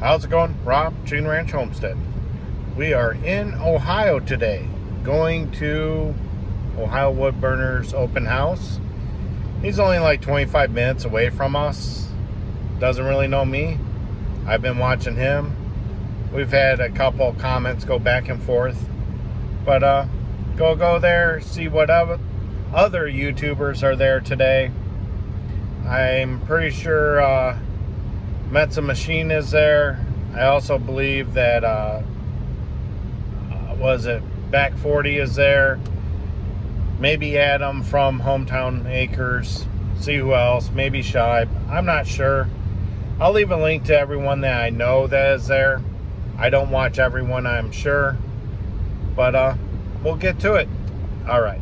How's it going? Rob, Chicken Ranch Homestead. We are in Ohio today, going to Ohio WoodBurner's open house. He's only like 25 minutes away from us. Doesn't really know me. I've been watching him. We've had a couple comments go back and forth. But go there, see what other YouTubers are there today. I'm pretty sure Metza Machine is there. I also believe that Back 40 is there. Maybe Adam from Hometown Acres. See who else. Maybe Shibe. I'm not sure. I'll leave a link to everyone that I know that is there. I don't watch everyone, I'm sure. But we'll get to it. All right.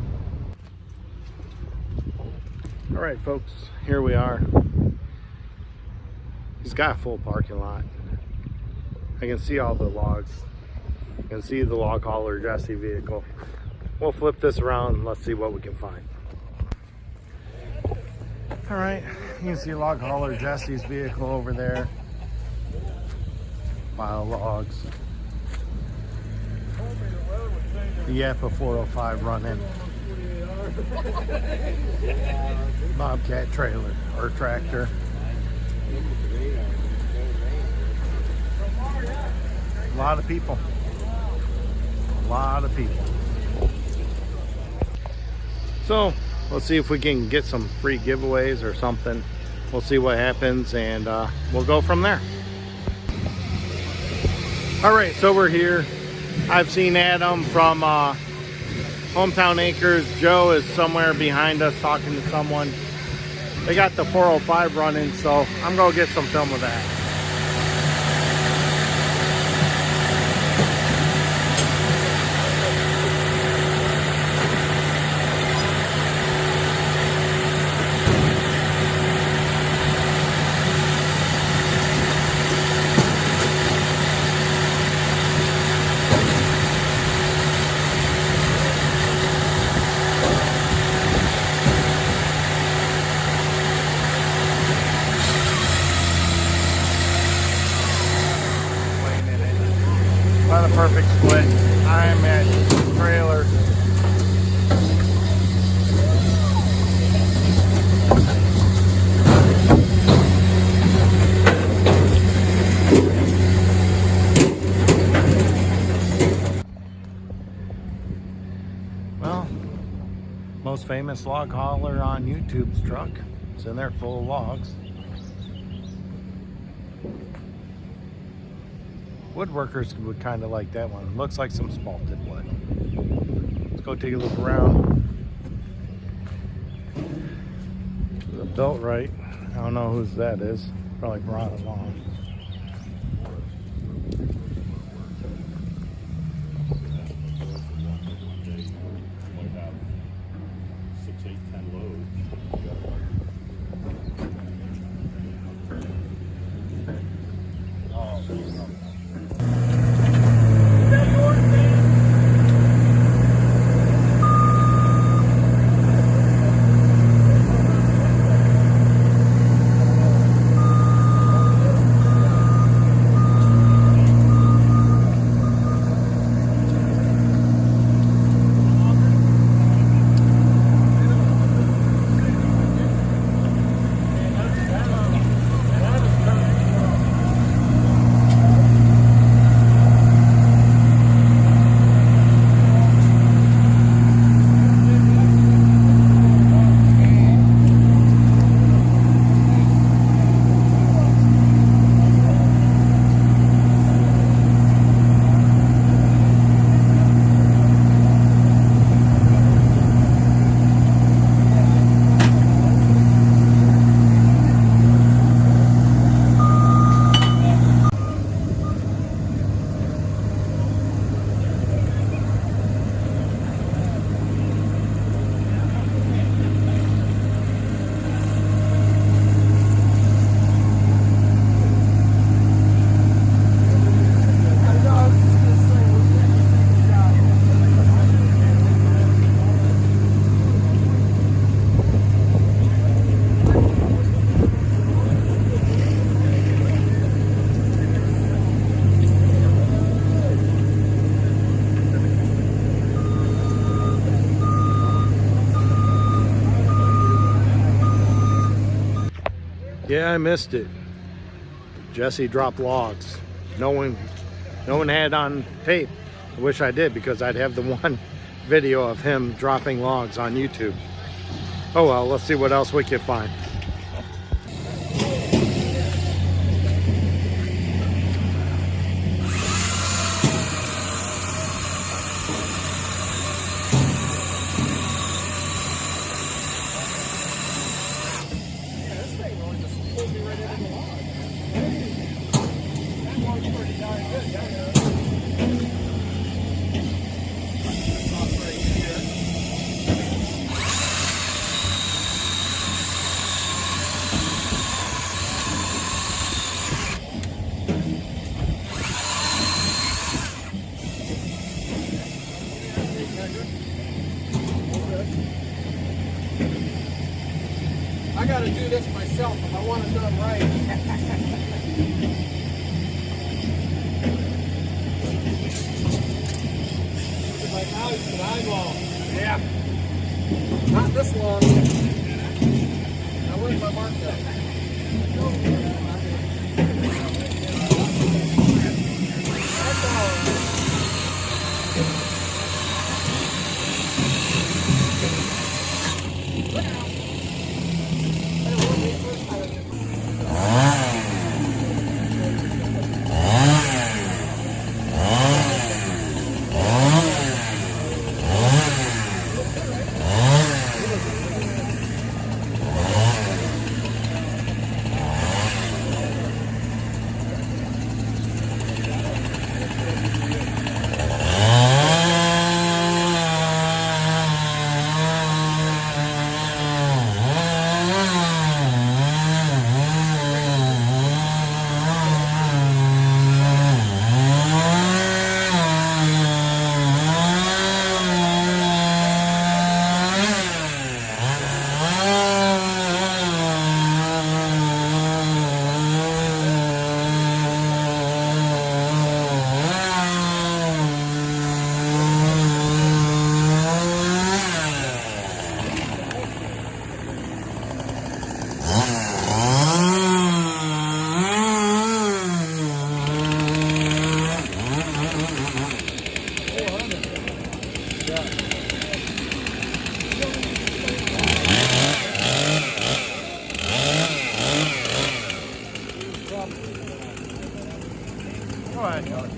All right, folks. Here we are. He's got a full parking lot. I can see all the logs. I can see the log hauler Jesse vehicle. We'll flip this around and let's see what we can find. All right, you can see log hauler Jesse's vehicle over there. Pile of logs. The Yappa 405 running. Bobcat trailer or tractor. A lot of people. A lot of people. So let's see if we can get some free giveaways or something. We'll see what happens and we'll go from there. All right, so we're here. I've seen Adam from Hometown Acres. Joe is somewhere behind us talking to someone. They got the 405 running, so I'm gonna get some film of that. Not a perfect split. I'm at trailer. Well, most famous log hauler on YouTube's truck. It's in there full of logs. Woodworkers would kind of like that one. Looks like some spalted wood. Let's go take a look around. The belt right. I don't know whose that is. Probably brought it along. Yeah, I missed it. Jesse dropped logs. No one had on tape. I wish I did, because I'd have the one video of him dropping logs on YouTube. Oh well, let's see what else we can find. I gotta do this myself if I want it done right. Like now it's an eyeball. Yeah. Not this long. Now where's my mark at? That's all. Go ahead, Kelly.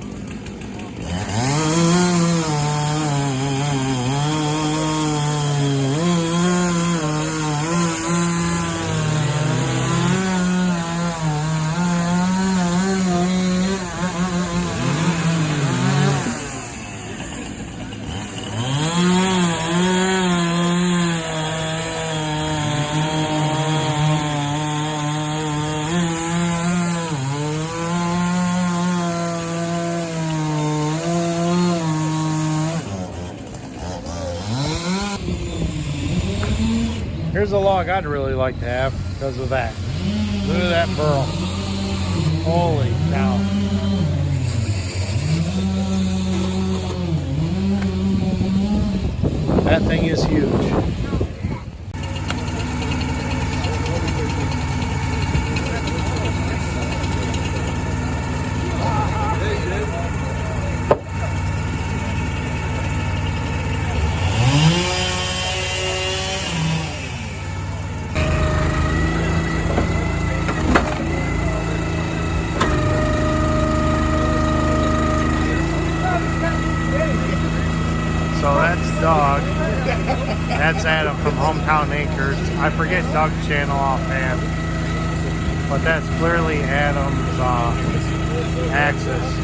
Here's a log I'd really like to have because of that. Look at that burl. Holy cow. That thing is huge. So that's Doug. That's Adam from Hometown Acres. I forget Doug's channel offhand, but that's clearly Adam's axis.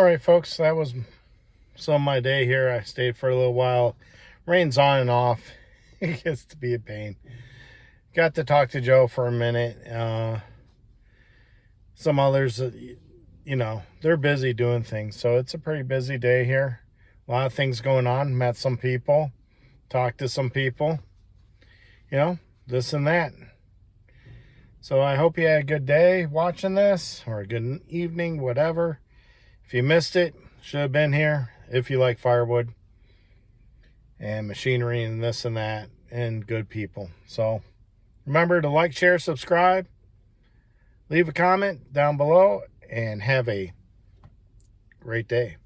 right, folks, that was some of my day here. I stayed for a little while. Rain's on and off. It gets to be a pain. Got to talk to Joe for a minute. Some others, you know, they're busy doing things. So it's a pretty busy day here. A lot of things going on. Met some people. Talked to some people. You know, this and that. So I hope you had a good day watching this, or a good evening, whatever. If you missed it, should have been here. If you like firewood and machinery and this and that and good people. So remember to like, share, subscribe, leave a comment down below, and have a great day.